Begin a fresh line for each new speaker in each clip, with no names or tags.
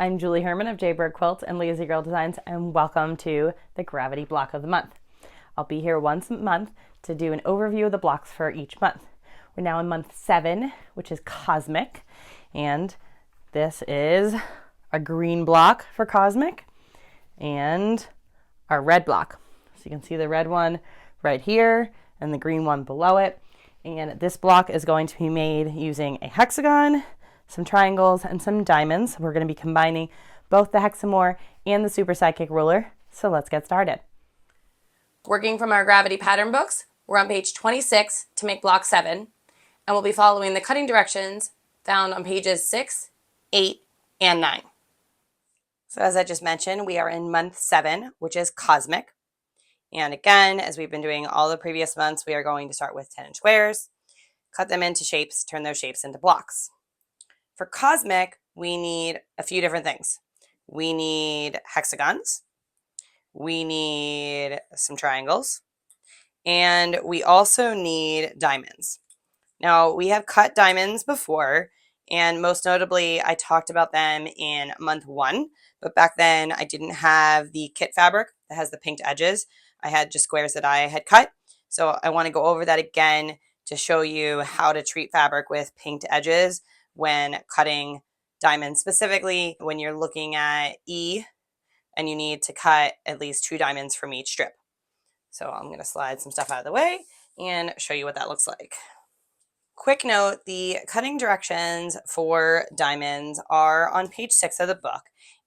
I'm Julie Herman of Jaybird Quilt and Lazy Girl Designs, and welcome to the Gravity Block of the Month. I'll be here once a month to do an overview of the blocks for each month. We're now in month 7, which is Cosmic, and this is a green block for Cosmic and our red block. So you can see the red one right here and the green one below it. And this block is going to be made using a hexagon, some triangles, and some diamonds. We're going to be combining both the Hex N More and the Super Sidekick Ruler. So let's get started.
Working from our gravity pattern books, we're on page 26 to make block 7, and we'll be following the cutting directions found on pages 6, 8, and 9. So as I just mentioned, we are in month 7, which is Cosmic. And again, as we've been doing all the previous months, we are going to start with 10-inch squares, cut them into shapes, turn those shapes into blocks. For Cosmic, we need a few different things. We need hexagons, we need some triangles, and we also need diamonds. Now, we have cut diamonds before, and most notably, I talked about them in month 1, but back then I didn't have the kit fabric that has the pinked edges. I had just squares that I had cut. So I want to go over that again to show you how to treat fabric with pinked edges when cutting diamonds, specifically when you're looking at E and you need to cut at least 2 diamonds from each strip. So I'm going to slide some stuff out of the way and show you what that looks like. Quick note, the cutting directions for diamonds are on page 6 of the book.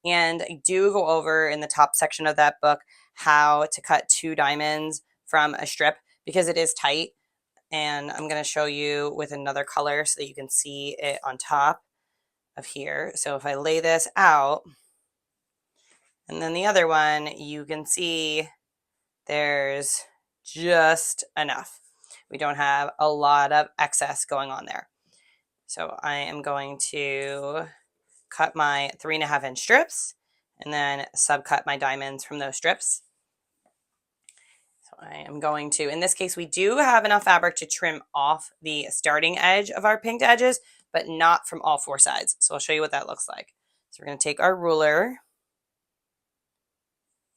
And I do go over in the top section of that book how to cut 2 diamonds from a strip because it is tight. And I'm going to show you with another color so that you can see it on top of here. So if I lay this out, and then the other one, you can see there's just enough. We don't have a lot of excess going on there. So I am going to cut my 3.5-inch strips and then subcut my diamonds from those strips. So I am going to, in this case, we do have enough fabric to trim off the starting edge of our pinked edges, but not from all 4 sides. So I'll show you what that looks like. So we're going to take our ruler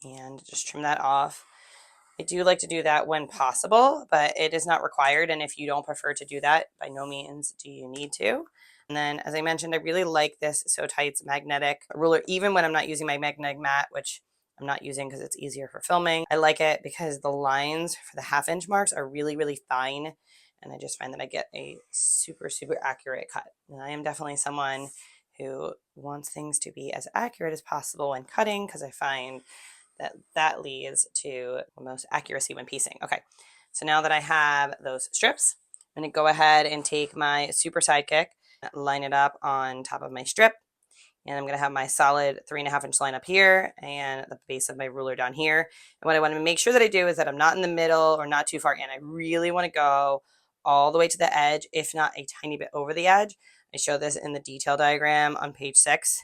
and just trim that off. I do like to do that when possible, but it is not required. And if you don't prefer to do that, by no means do you need to. And then, as I mentioned, I really like this So Tight's magnetic ruler, even when I'm not using my magnetic mat, which I'm not using because it's easier for filming. I like it because the lines for the 1/2-inch marks are really, really fine. And I just find that I get a super, super accurate cut. And I am definitely someone who wants things to be as accurate as possible when cutting because I find that leads to the most accuracy when piecing. Okay, so now that I have those strips, I'm going to go ahead and take my Super Sidekick, line it up on top of my strip, and I'm going to have my solid 3.5-inch line up here and the base of my ruler down here. And what I want to make sure that I do is that I'm not in the middle or not too far in. I really want to go all the way to the edge, if not a tiny bit over the edge. I show this in the detail diagram on page 6,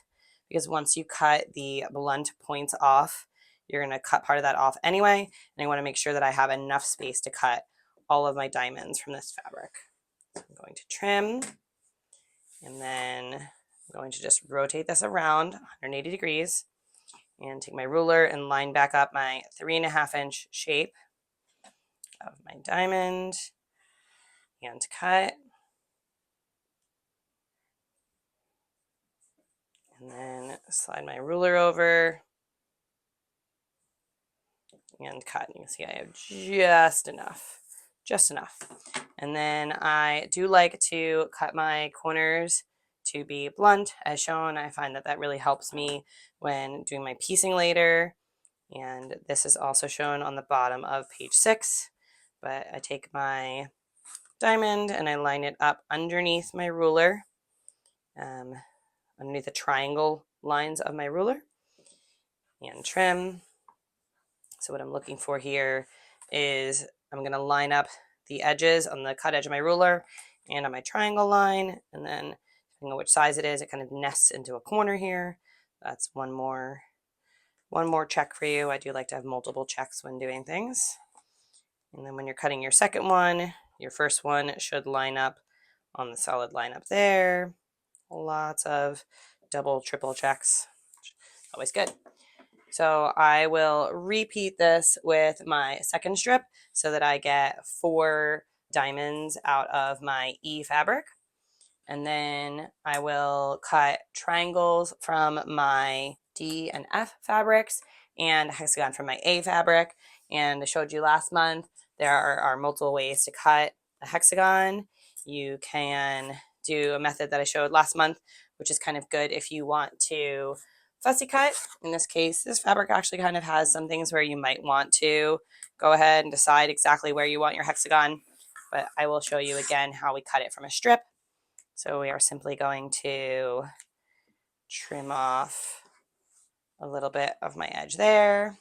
because once you cut the blunt points off, you're going to cut part of that off anyway, and I want to make sure that I have enough space to cut all of my diamonds from this fabric. So I'm going to trim, and then I'm going to just rotate this around 180 degrees and take my ruler and line back up my 3.5-inch shape of my diamond and cut. And then slide my ruler over and cut. You can see I have just enough. And then I do like to cut my corners to be blunt as shown. I find that really helps me when doing my piecing later. And this is also shown on the bottom of page 6. But I take my diamond and I line it up underneath my ruler, underneath the triangle lines of my ruler, and trim. So what I'm looking for here is I'm going to line up the edges on the cut edge of my ruler and on my triangle line, and then depending on which size it is, it kind of nests into a corner here. That's one more check for you. I do like to have multiple checks when doing things. And then when you're cutting your second one, your first one should line up on the solid line up there. Lots of double, triple checks. Always good. So I will repeat this with my second strip so that I get 4 diamonds out of my E fabric. And then I will cut triangles from my D and F fabrics and a hexagon from my A fabric. And I showed you last month, there are multiple ways to cut a hexagon. You can do a method that I showed last month, which is kind of good if you want to fussy cut. In this case, this fabric actually kind of has some things where you might want to go ahead and decide exactly where you want your hexagon. But I will show you again how we cut it from a strip. So we are simply going to trim off a little bit of my edge there.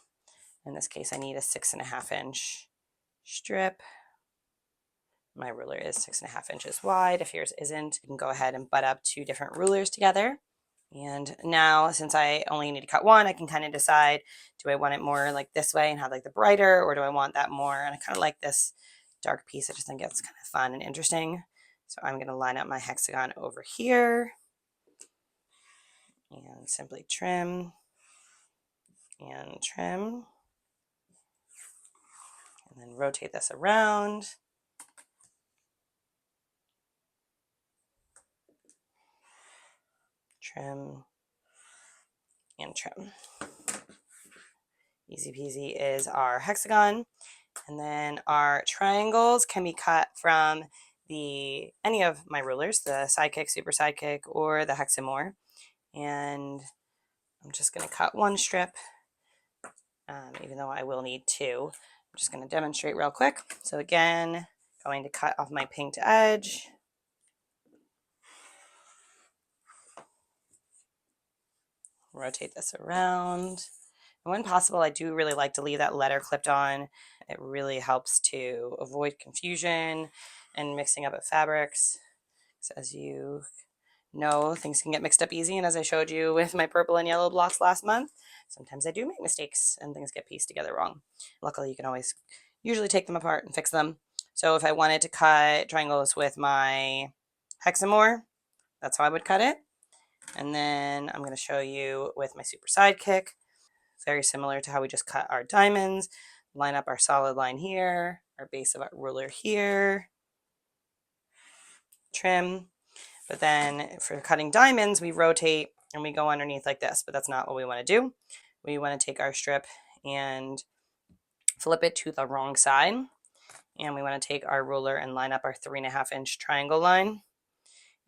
In this case, I need a 6.5 inch strip. My ruler is 6.5 inches wide. If yours isn't, you can go ahead and butt up 2 different rulers together. And now, since I only need to cut one, I can kind of decide, do I want it more like this way and have like the brighter, or do I want that more? And I kind of like this dark piece. I just think it's kind of fun and interesting. So I'm going to line up my hexagon over here and simply trim and trim. And then rotate this around. Trim and trim. Easy peasy is our hexagon. And then our triangles can be cut from any of my rulers, the Sidekick, Super Sidekick, or the Hex N More. And I'm just going to cut one strip, even though I will need 2. I'm just going to demonstrate real quick. So again, going to cut off my pinked edge. Rotate this around. And when possible, I do really like to leave that letter clipped on. It really helps to avoid confusion and mixing up of fabrics. So as you know, things can get mixed up easy. And as I showed you with my purple and yellow blocks last month, sometimes I do make mistakes and things get pieced together wrong. Luckily, you can always usually take them apart and fix them. So if I wanted to cut triangles with my Hex N More, that's how I would cut it. And then I'm going to show you with my Super Sidekick. Very similar to how we just cut our diamonds. Line up our solid line here, our base of our ruler here. Trim. But then for cutting diamonds, we rotate and we go underneath like this, but that's not what we want to do. We want to take our strip and flip it to the wrong side. And we want to take our ruler and line up our 3.5 inch triangle line.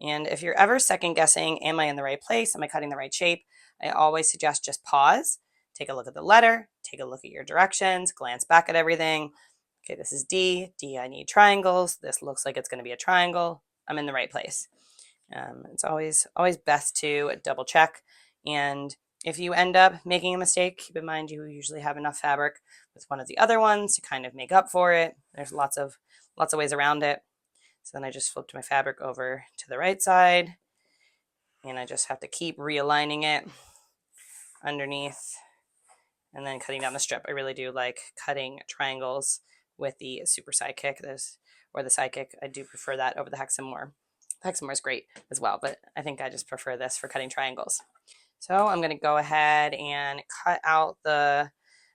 And if you're ever second guessing, am I in the right place? Am I cutting the right shape? I always suggest just pause, take a look at the letter, take a look at your directions, glance back at everything. Okay, this is D. D, I need triangles. This looks like it's going to be a triangle. I'm in the right place. It's always best to double check. And if you end up making a mistake, keep in mind you usually have enough fabric with one of the other ones to kind of make up for it. There's lots of ways around it. So then I just flipped my fabric over to the right side, and I just have to keep realigning it underneath and then cutting down the strip. I really do like cutting triangles with the Super Sidekick or the Sidekick. I do prefer that over the Hex N More. The Hex N More is great as well, but I think I just prefer this for cutting triangles. So I'm going to go ahead and cut out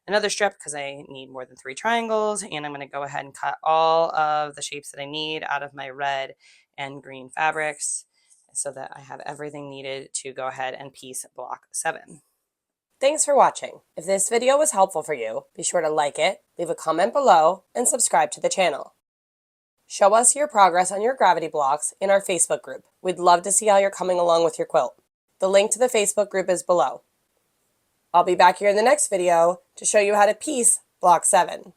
another strip because I need more than 3 triangles, and I'm going to go ahead and cut all of the shapes that I need out of my red and green fabrics so that I have everything needed to go ahead and piece block 7. Thanks for watching. If this video was helpful for you, be sure to like it, leave a comment below, and subscribe to the channel. Show us your progress on your gravity blocks in our Facebook group. We'd love to see how you're coming along with your quilt. The link to the Facebook group is below. I'll be back here in the next video to show you how to piece block 7.